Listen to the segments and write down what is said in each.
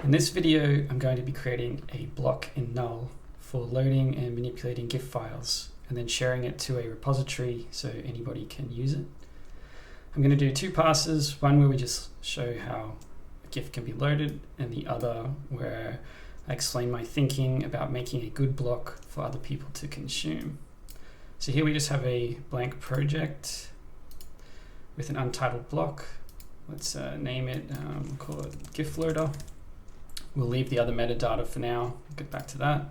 In this video, I'm going to be creating a block in Null for loading and manipulating GIF files and then sharing it to a repository so anybody can use it. I'm going to do two passes, one where we just show how a GIF can be loaded and the other where I explain my thinking about making a good block for other people to consume. So here we just have a blank project with an untitled block. Let's name it, we'll call it GIF loader. We'll leave the other metadata for now. We'll get back to that.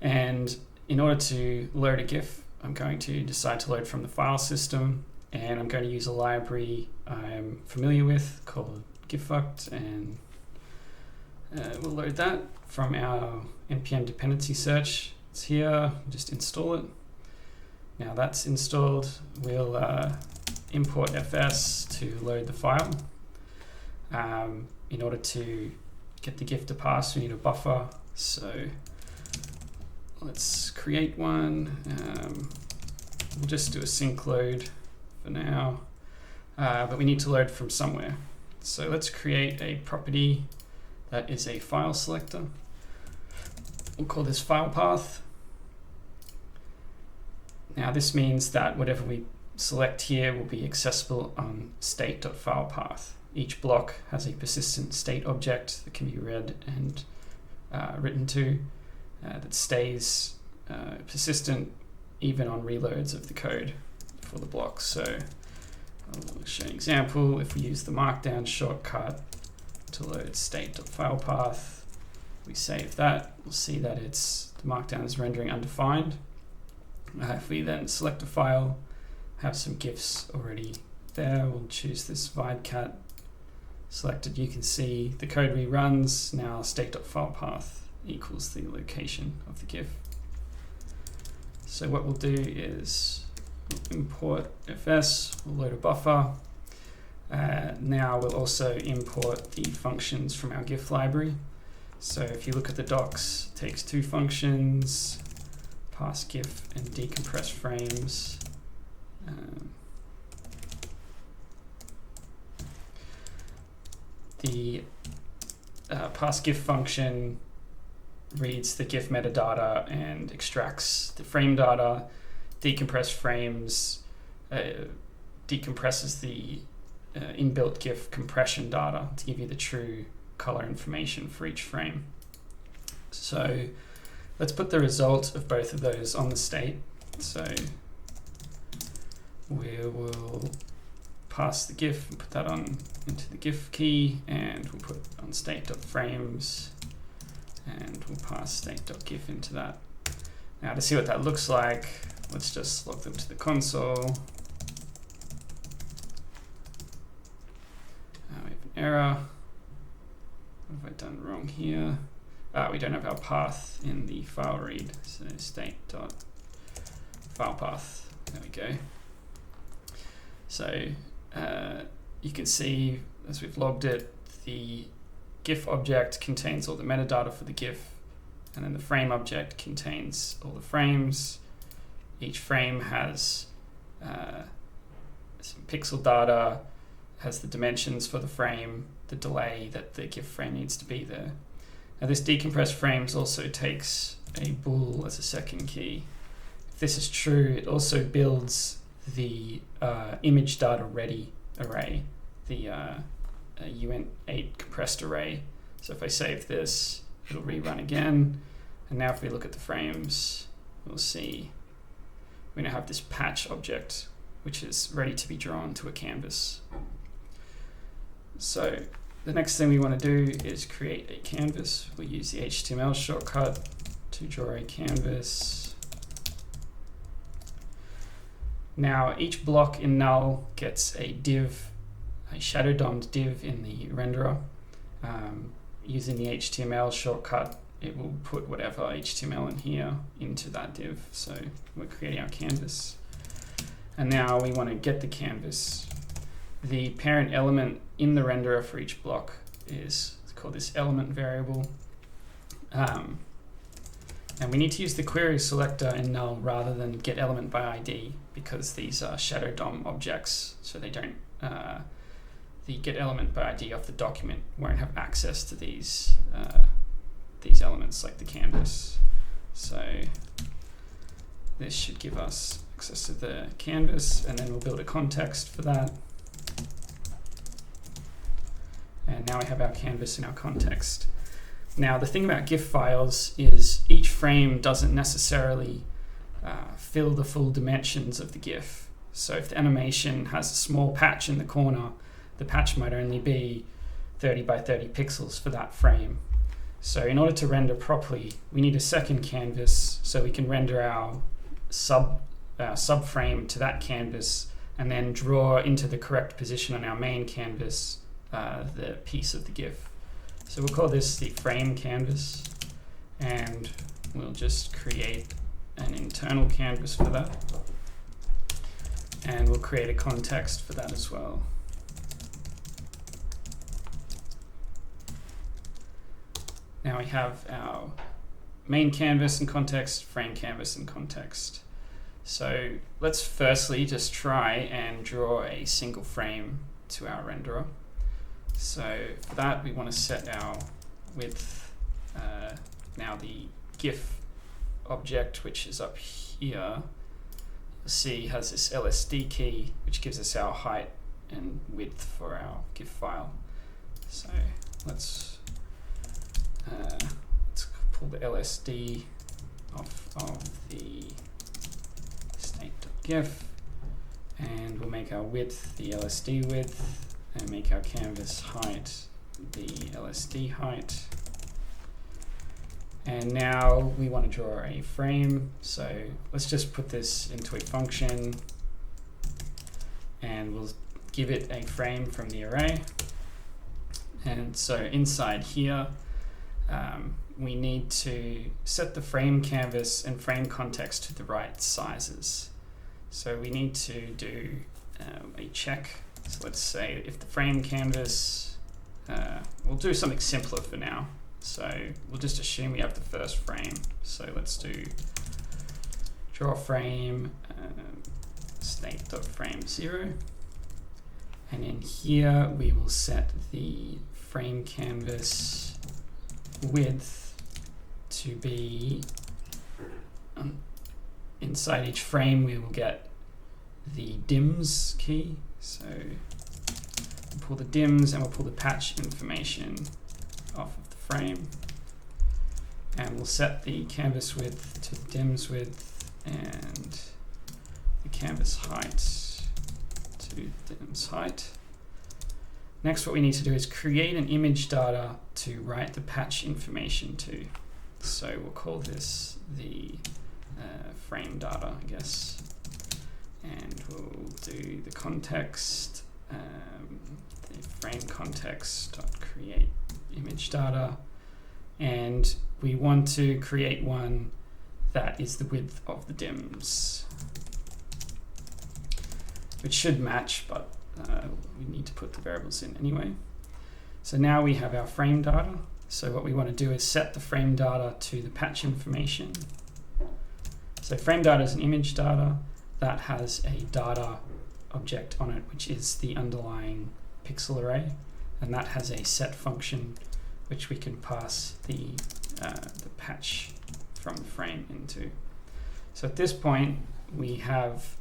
And in order to load a GIF, I'm going to decide to load from the file system, and I'm going to use a library I'm familiar with called GIFuct, and we'll load that from our npm dependency search. It's here, just install it. Now that's installed, we'll import fs to load the file. In order to get the GIF to pass, we need a buffer. So let's create one. We'll just do a sync load for now, but we need to load from somewhere. So let's create a property that is a file selector. We'll call this file path. Now this means that whatever we select here will be accessible on state.filepath. Each block has a persistent state object that can be read and written to that stays persistent even on reloads of the code for the block. So I'll show an example. If we use the markdown shortcut to load state.filepath, we save that, we'll see that the markdown is rendering undefined. If we then select a file, have some GIFs already there, we'll choose this vidcat selected. You can see the code reruns. Now state.filepath equals the location of the GIF. So what we'll do is we'll import fs, we'll load a buffer. Now we'll also import the functions from our GIF library. So if you look at the docs, it takes two functions, pass GIF and decompress frames. The pass GIF function reads the GIF metadata and extracts the frame data. Decompress frames decompresses the inbuilt GIF compression data to give you the true color information for each frame. So let's put the result of both of those on the state. So we will pass the GIF and put that on into the GIF key, and we'll put on state.frames, and we'll pass state.gif into that. Now to see what that looks like, let's just log them to the console. We have an error. What have I done wrong here? We don't have our path in the file read, so state.filepath. There we go. So you can see as we've logged it, the GIF object contains all the metadata for the GIF, and then the frame object contains all the frames. Each frame has some pixel data, has the dimensions for the frame, the delay that the GIF frame needs to be there. Now this decompressed frames also takes a bool as a second key. If this is true, it also builds the image data ready array, the uint8 compressed array. So if I save this, it'll rerun again. And now if we look at the frames, we'll see we now have this patch object, which is ready to be drawn to a canvas. So the next thing we want to do is create a canvas. We'll use the HTML shortcut to draw a canvas. Now each block in Null gets a div, a shadow DOMmed div in the renderer. Using the HTML shortcut, it will put whatever HTML in here into that div. So we're creating our canvas. And now we want to get the canvas. The parent element in the renderer for each block is called this element variable. And we need to use the query selector in Null rather than get element by ID, because these are shadow DOM objects, so they don't the get element by ID of the document won't have access to these elements like the canvas. So this should give us access to the canvas, and then we'll build a context for that. And now we have our canvas and our context. Now the thing about GIF files is each frame doesn't necessarily fill the full dimensions of the GIF. So if the animation has a small patch in the corner, the patch might only be 30 by 30 pixels for that frame. So in order to render properly, we need a second canvas so we can render our subframe to that canvas and then draw into the correct position on our main canvas the piece of the GIF. So we'll call this the frame canvas, and we'll just create an internal canvas for that. And we'll create a context for that as well. Now we have our main canvas and context, frame canvas and context. So let's firstly just try and draw a single frame to our renderer. So for that, we want to set our width. Now the GIF object, which is up here, you'll see has this LSD key, which gives us our height and width for our GIF file. So let's pull the LSD off of the state.gif, and we'll make our width the LSD width, and make our canvas height the LSD height. And now we want to draw a frame, so let's just put this into a function, and we'll give it a frame from the array. And so inside here, we need to set the frame canvas and frame context to the right sizes. So we need to do a check. So let's say if the frame canvas, we'll do something simpler for now. So we'll just assume we have the first frame. So let's do draw frame state.frame0. And in here we will set the frame canvas width to be inside each frame we will get the dims key. So we'll pull the dims and we'll pull the patch information off of the frame, and we'll set the canvas width to the dims width and the canvas height to the dims height. Next, what we need to do is create an image data to write the patch information to. So we'll call this the frame data, I guess. And we'll do the context, the frame context dot create image data. And we want to create one that is the width of the dims, which should match, but we need to put the variables in anyway. So now we have our frame data. So what we want to do is set the frame data to the patch information. So frame data is an image data that has a data object on it, which is the underlying pixel array, and that has a set function which we can pass the patch from the frame into. So at this point we have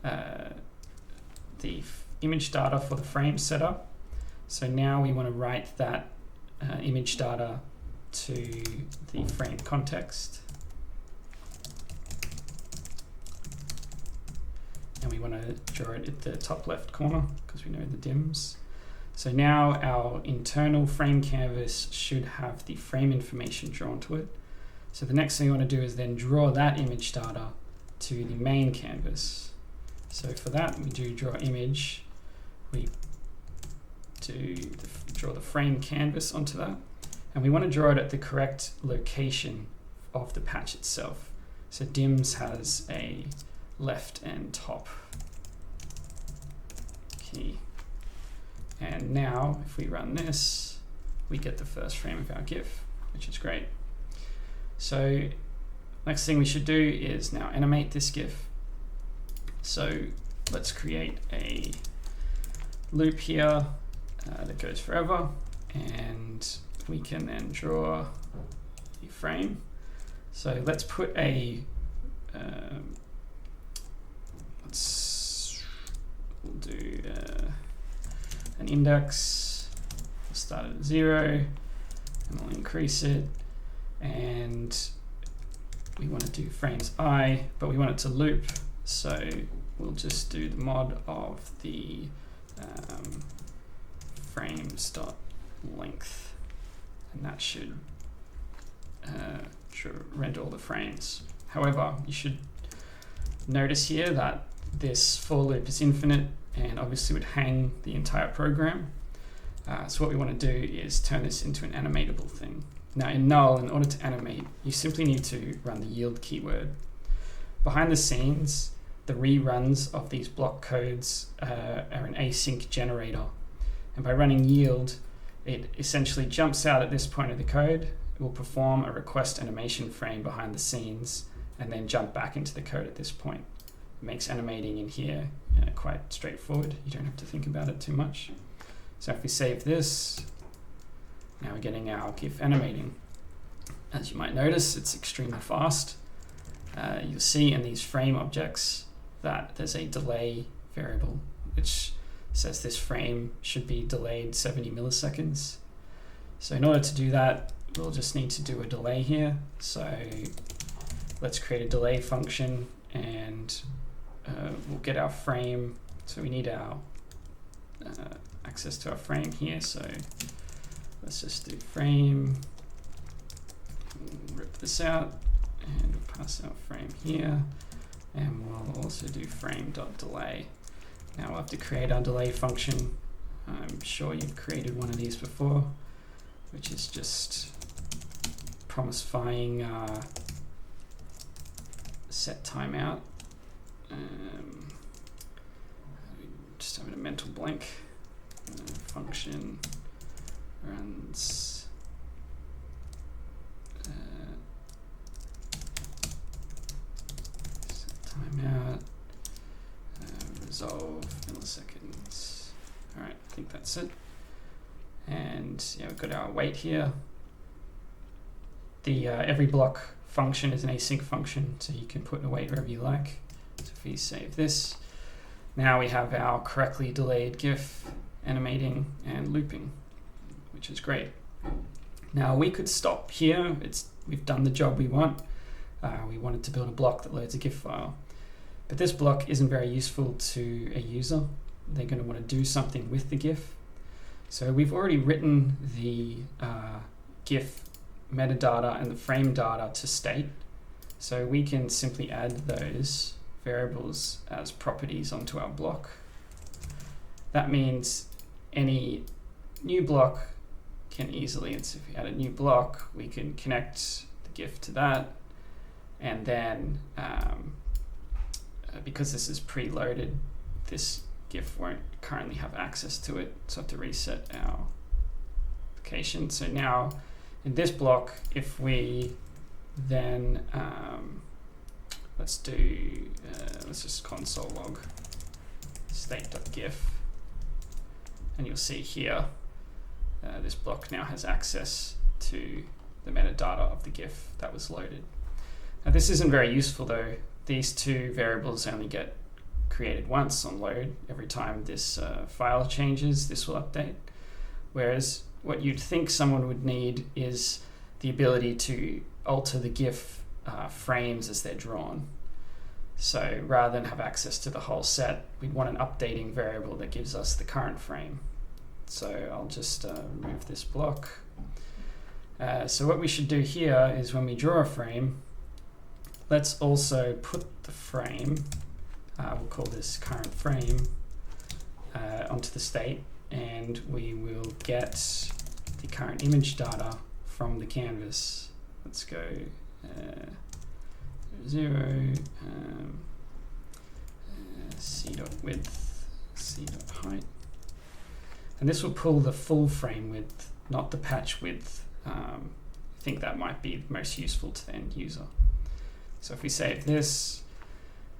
the image data for the frame set up. So now we want to write that image data to the frame context, and we want to draw it at the top left corner because we know the dims. So now our internal frame canvas should have the frame information drawn to it. So the next thing we want to do is then draw that image data to the main canvas. So for that we do draw image, we draw the frame canvas onto that, and we want to draw it at the correct location of the patch itself. So dims has a left and top key. And now if we run this, we get the first frame of our GIF, which is great. So next thing we should do is now animate this GIF. So let's create a loop here, that goes forever, and we can then draw a frame. So let's put a we'll do an index. We'll start at 0, and we'll increase it, and we want to do frames I, but we want it to loop, so we'll just do the mod of the frames.length, and that should render all the frames. However, you should notice here that this for loop is infinite and obviously would hang the entire program. So what we want to do is turn this into an animatable thing. Now in Null, in order to animate, you simply need to run the yield keyword. Behind the scenes, the reruns of these block codes are an async generator. And by running yield, it essentially jumps out at this point of the code. It will perform a request animation frame behind the scenes and then jump back into the code at this point. It makes animating in here quite straightforward. You don't have to think about it too much. So if we save this, now we're getting our GIF animating. As you might notice, it's extremely fast. You'll see in these frame objects that there's a delay variable, which says this frame should be delayed 70 milliseconds. So in order to do that, we'll just need to do a delay here. So let's create a delay function, and we'll get our frame. So we need our access to our frame here. So let's just do frame, we'll rip this out, and we'll pass our frame here, and we'll also do frame.delay. Now we'll have to create our delay function. I'm sure you've created one of these before, which is just promisifying set timeout. Just having a mental blank. Function runs set timeout, resolve milliseconds. All right, I think that's it. And yeah, we've got our wait here. The every block function is an async function, so you can put a wait wherever you like. So if we save this, now we have our correctly delayed GIF animating and looping, which is great. Now we could stop here. We've done the job we want. We wanted to build a block that loads a GIF file, but this block isn't very useful to a user. They're going to want to do something with the GIF. So we've already written the GIF metadata and the frame data to state. So we can simply add those variables as properties onto our block. That means any new block can easily, and so if we add a new block, we can connect the GIF to that, and then because this is preloaded, this GIF won't currently have access to it, so I have to reset our application. So now in this block, if we then let's just console log state.gif, and you'll see here this block now has access to the metadata of the GIF that was loaded. Now this isn't very useful though. These two variables only get created once on load. Every time this file changes, this will update. Whereas what you'd think someone would need is the ability to alter the GIF frames as they're drawn. So rather than have access to the whole set, we'd want an updating variable that gives us the current frame. So I'll just remove this block. So what we should do here is when we draw a frame, let's also put the frame, we'll call this current frame, onto the state, and we will get the current image data from the canvas. Let's go 0, c.width, c.height. And this will pull the full frame width, not the patch width. I think that might be most useful to the end user. So if we save this,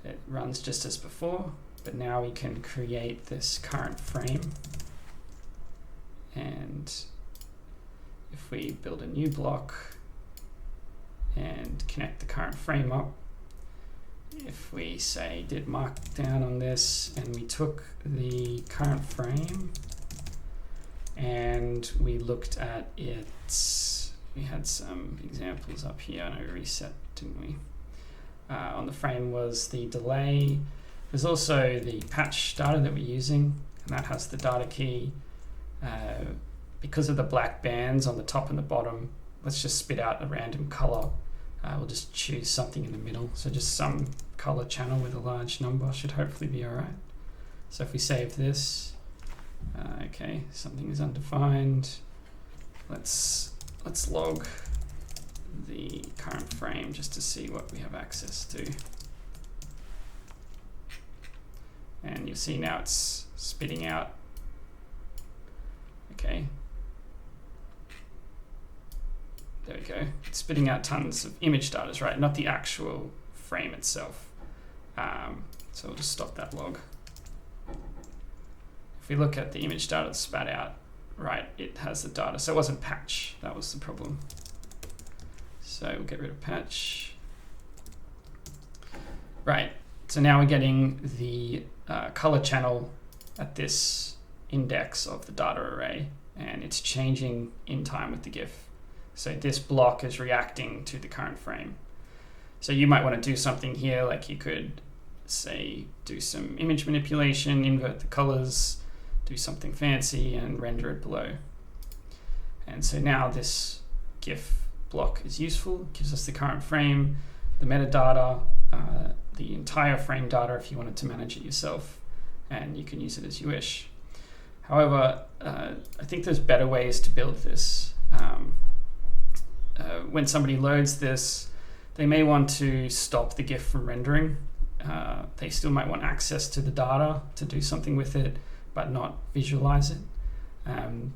it runs just as before, but now we can create this current frame. And if we build a new block and connect the current frame up, if we say did markdown on this and we took the current frame and we looked at it, we had some examples up here. I know we reset, didn't we? On the frame was the delay. There's also the patch data that we're using, and that has the data key. Because of the black bands on the top and the bottom, let's just spit out a random color. We'll just choose something in the middle. So just some color channel with a large number should hopefully be all right. So if we save this, okay, something is undefined. Let's log the current frame just to see what we have access to. And you'll see now it's spitting out. Okay. There we go. It's spitting out tons of image data, right? Not the actual frame itself. So we'll just stop that log. If we look at the image data that's spat out, right, it has the data. So it wasn't patch. That was the problem. So we'll get rid of patch. Right. So now we're getting the color channel at this index of the data array, and it's changing in time with the GIF. So this block is reacting to the current frame. So you might want to do something here, like you could say do some image manipulation, invert the colors, do something fancy and render it below. And so now this GIF block is useful, gives us the current frame, the metadata, the entire frame data if you wanted to manage it yourself, and you can use it as you wish. However, I think there's better ways to build this. When somebody loads this, they may want to stop the GIF from rendering. They still might want access to the data to do something with it, but not visualize it.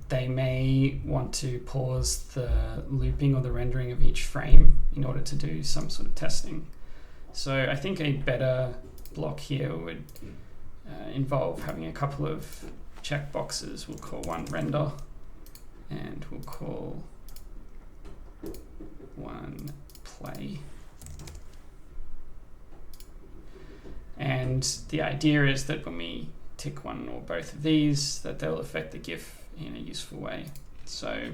They may want to pause the looping or the rendering of each frame in order to do some sort of testing. So I think a better block here would involve having a couple of checkboxes. We'll call one render, and we'll call one play. And the idea is that when we tick one or both of these, that they'll affect the GIF in a useful way. So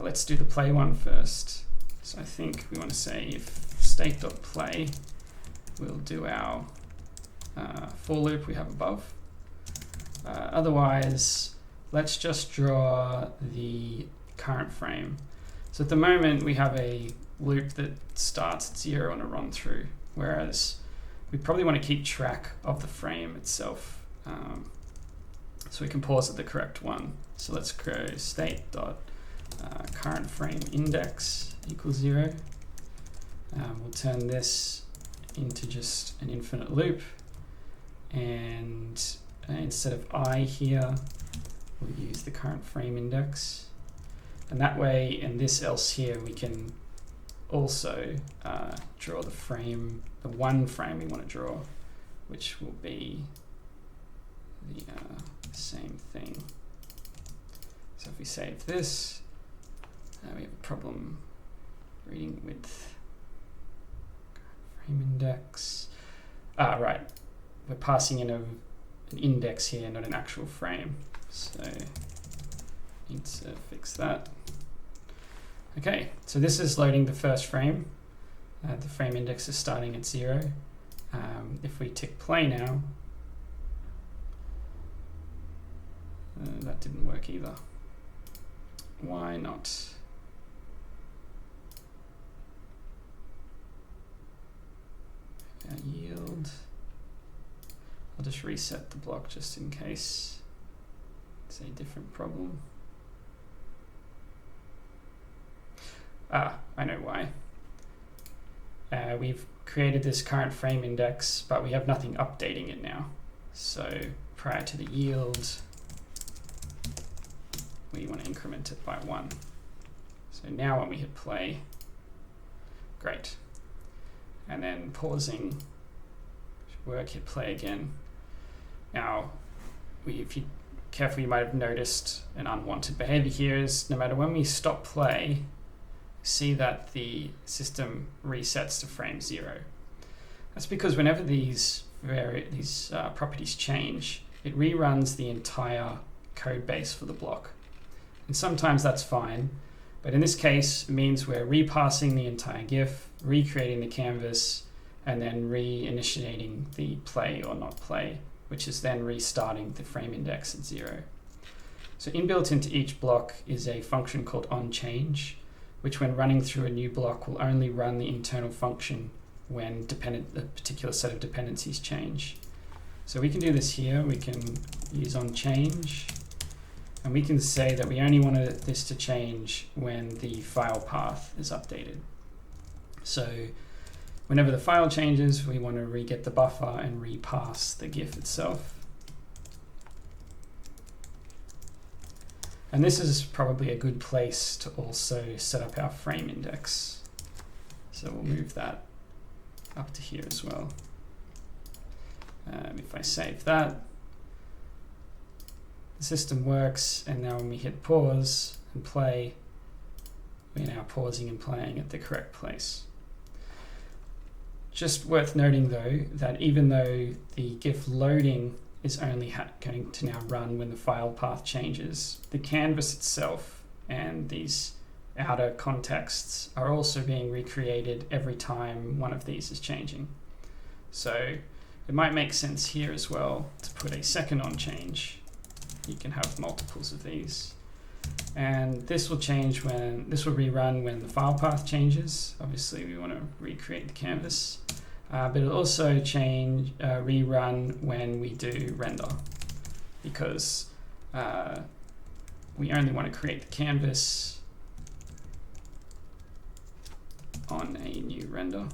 let's do the play one first. So I think we want to say if state.play, we'll do our for loop we have above. Otherwise, let's just draw the current frame. So at the moment, we have a loop that starts at 0 on a run through, whereas we probably want to keep track of the frame itself. So we can pause at the correct one. So let's go state.current frame index equals 0. We'll turn this into just an infinite loop. And instead of I here, we'll use the current frame index. And that way, in this else here, we can also draw the frame, the one frame we want to draw, which will be the same thing. So if we save this, we have a problem reading width frame index. Right, we're passing in an index here, not an actual frame. So need to fix that. Okay, so this is loading the first frame. The frame index is starting at 0. If we tick play now, that didn't work either. Why not? Yield. I'll just reset the block just in case it's a different problem. I know why. We've created this current frame index, but we have nothing updating it now. So prior to the yield, we want to increment it by 1. So now when we hit play, great. And then pausing, should work, hit play again. Now, if you careful, you might have noticed an unwanted behavior here is no matter when we stop play, see that the system resets to frame 0. That's because whenever these properties change, it reruns the entire code base for the block. And sometimes that's fine, but in this case, it means we're repassing the entire GIF, recreating the canvas, and then reinitiating the play or not play, which is then restarting the frame index at 0. So inbuilt into each block is a function called onChange, which when running through a new block will only run the internal function when a particular set of dependencies change. So we can do this here. We can use onChange, and we can say that we only want this to change when the file path is updated. So whenever the file changes, we want to re-get the buffer and repass the GIF itself. And this is probably a good place to also set up our frame index. So we'll move that up to here as well. If I save that, the system works, and now when we hit pause and play, we're now pausing and playing at the correct place. Just worth noting though, that even though the GIF loading is only going to now run when the file path changes, the canvas itself and these outer contexts are also being recreated every time one of these is changing. So it might make sense here as well to put a second onChange. You can have multiples of these. And this will rerun when the file path changes. Obviously we want to recreate the canvas. But it'll also rerun when we do render, because we only want to create the canvas on a new render.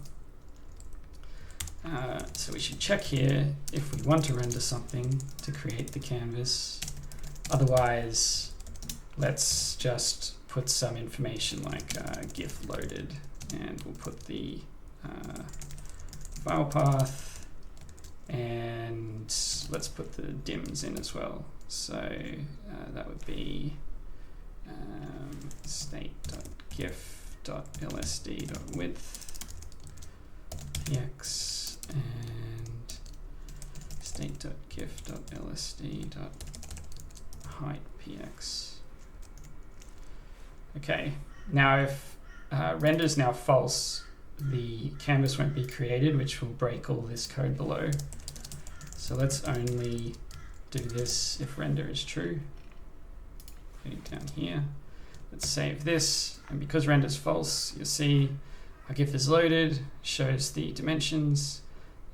So we should check here if we want to render something to create the canvas. Otherwise, let's just put some information like GIF loaded, and we'll put the file path, and let's put the dims in as well. So that would be state.gif.lsd.width px and state.gif.lsd.height px. Okay, now if render is now false, the canvas won't be created, which will break all this code below. So let's only do this if render is true. Put it down here. Let's save this, and because render is false, you'll see our GIF is loaded, shows the dimensions.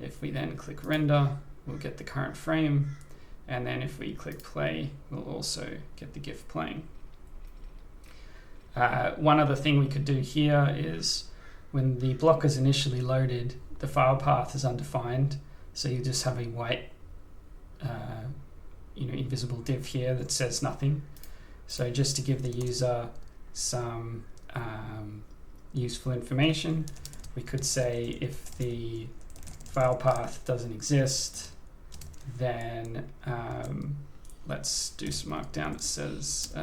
If we then click render, we'll get the current frame, and then if we click play, we'll also get the GIF playing. One other thing we could do here is when the block is initially loaded, the file path is undefined, so you just have a white invisible div here that says nothing. So just to give the user some useful information, we could say if the file path doesn't exist, then let's do some markdown that says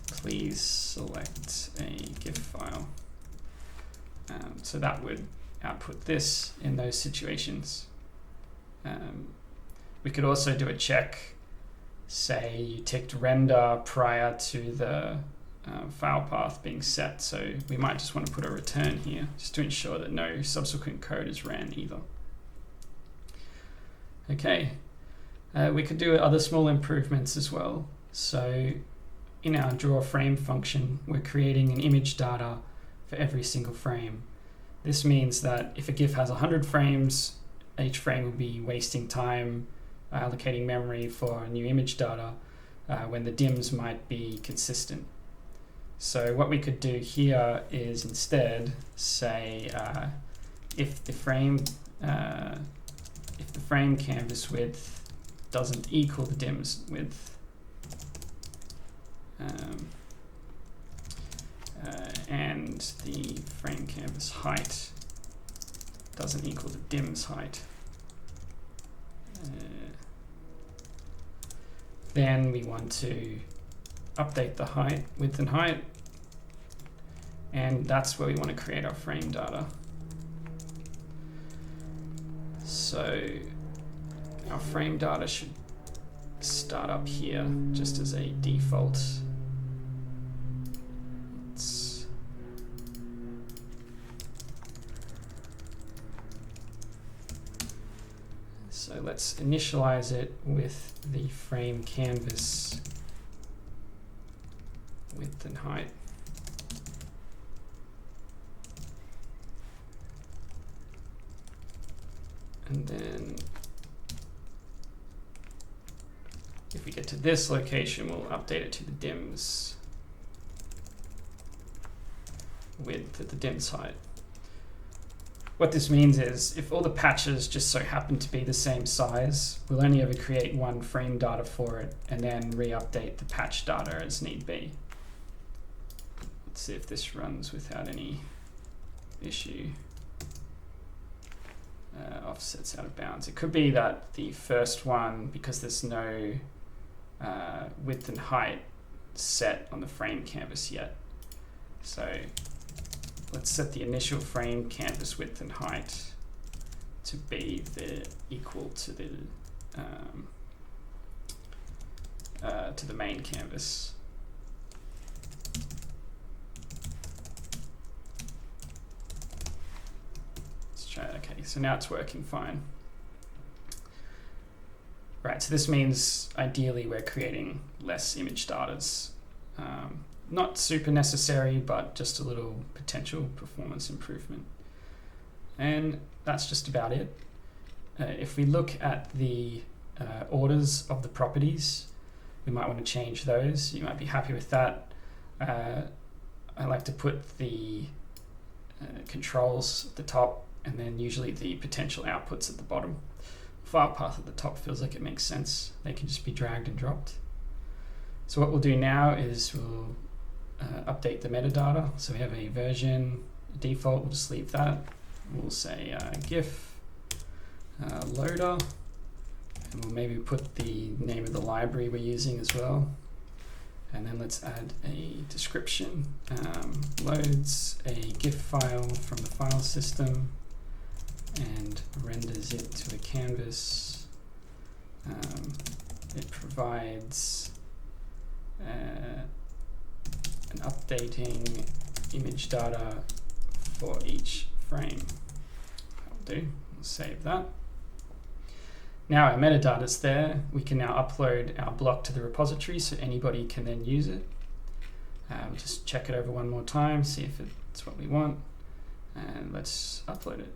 please select a GIF file. So that would output this in those situations. We could also do a check. Say you ticked render prior to the file path being set. So we might just want to put a return here just to ensure that no subsequent code is ran either. Okay, we could do other small improvements as well. So in our draw frame function, we're creating an image data for every single frame. This means that if a GIF has 100 frames, each frame will be wasting time allocating memory for new image data when the dims might be consistent. So what we could do here is instead say if the frame canvas width doesn't equal the dims width, and the frame canvas height doesn't equal the dims height, Then we want to update the height, width and height, and that's where we want to create our frame data. So our frame data should start up here just as a default. So let's initialize it with the frame canvas width and height. And then if we get to this location, we'll update it to the dim's width at the dim's height. What this means is if all the patches just so happen to be the same size, we'll only ever create one frame data for it and then re-update the patch data as need be. Let's see if this runs without any issue. Offsets out of bounds. It could be that the first one, because there's no width and height set on the frame canvas yet. So let's set the initial frame canvas width and height to be equal to the main canvas. Let's try. Okay, so now it's working fine. Right, so this means ideally we're creating less image datas. Not super necessary, but just a little potential performance improvement. And that's just about it. If we look at the orders of the properties, we might want to change those. You might be happy with that. I like to put the controls at the top and then usually the potential outputs at the bottom. File path at the top feels like it makes sense. They can just be dragged and dropped. So what we'll do now is we'll update the metadata. So we have a version default, we'll just leave that. We'll say GIF loader, and we'll maybe put the name of the library we're using as well. And then let's add a description. Loads a GIF file from the file system and renders it to a canvas. It provides an updating image data for each frame. That'll do. We'll save that. Now our metadata is there. We can now upload our block to the repository so anybody can then use it. We'll just check it over one more time, see if it's what we want, and let's upload it.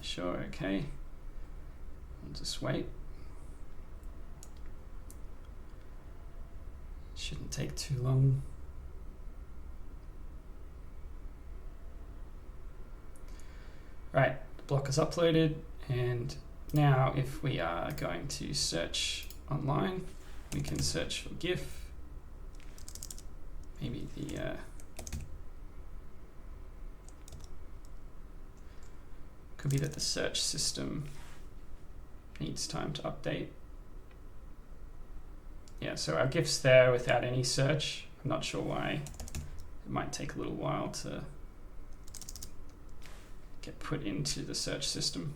Sure, okay. We'll just wait. Shouldn't take too long. Right, the block is uploaded, and now if we are going to search online, we can search for GIF. Maybe the could be that the search system needs time to update. Yeah, so our GIF's there without any search. I'm not sure why. It might take a little while to get put into the search system.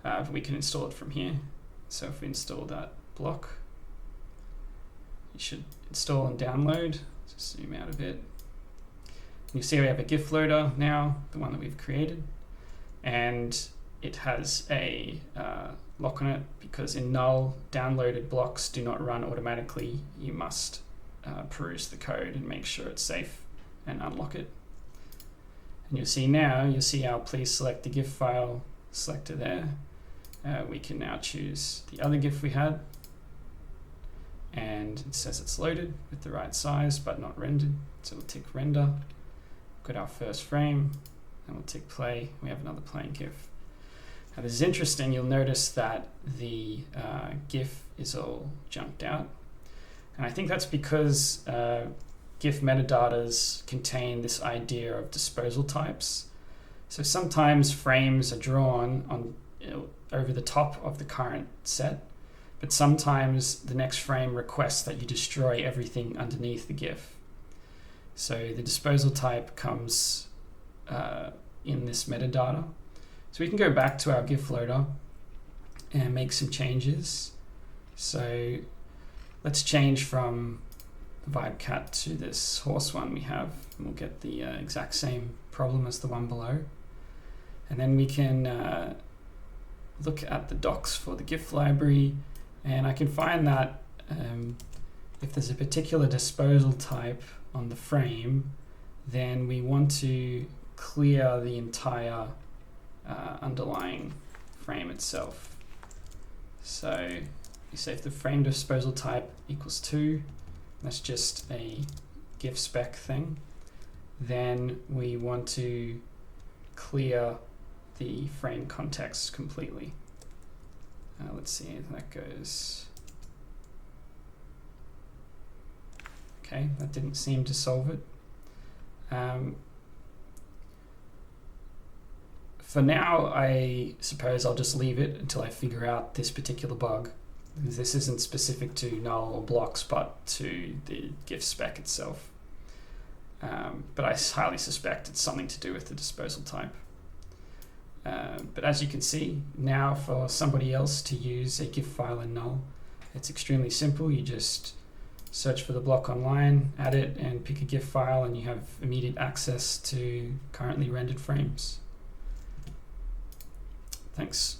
But we can install it from here. So if we install that block, it should install and download. Just zoom out a bit. You see we have a GIF loader now, the one that we've created. And it has a lock on it because in Null, downloaded blocks do not run automatically. You must peruse the code and make sure it's safe and unlock it. And you'll see now, you'll see our please select the GIF file selector there. We can now choose the other GIF we had. And it says it's loaded with the right size but not rendered. So we'll tick render. Got our first frame. And we'll tick play. We have another playing GIF. Now this is interesting. You'll notice that the GIF is all junked out. And I think that's because GIF metadatas contain this idea of disposal types. So sometimes frames are drawn on over the top of the current set, but sometimes the next frame requests that you destroy everything underneath the GIF. So the disposal type comes in this metadata. So we can go back to our GIF loader and make some changes. So let's change from the vibe cat to this horse one we have, and we'll get the exact same problem as the one below. And then we can look at the docs for the GIF library, and I can find that if there's a particular disposal type on the frame, then we want to clear the entire underlying frame itself. So you say if the frame disposal type equals 2, that's just a GIF spec thing, then we want to clear the frame context completely. Let's see if that goes. Okay, that didn't seem to solve it. For now, I suppose I'll just leave it until I figure out this particular bug. This isn't specific to null or blocks, but to the GIF spec itself. But I highly suspect it's something to do with the disposal type. But as you can see, now for somebody else to use a GIF file in Null, it's extremely simple. You just search for the block online, add it, and pick a GIF file, and you have immediate access to currently rendered frames. Thanks.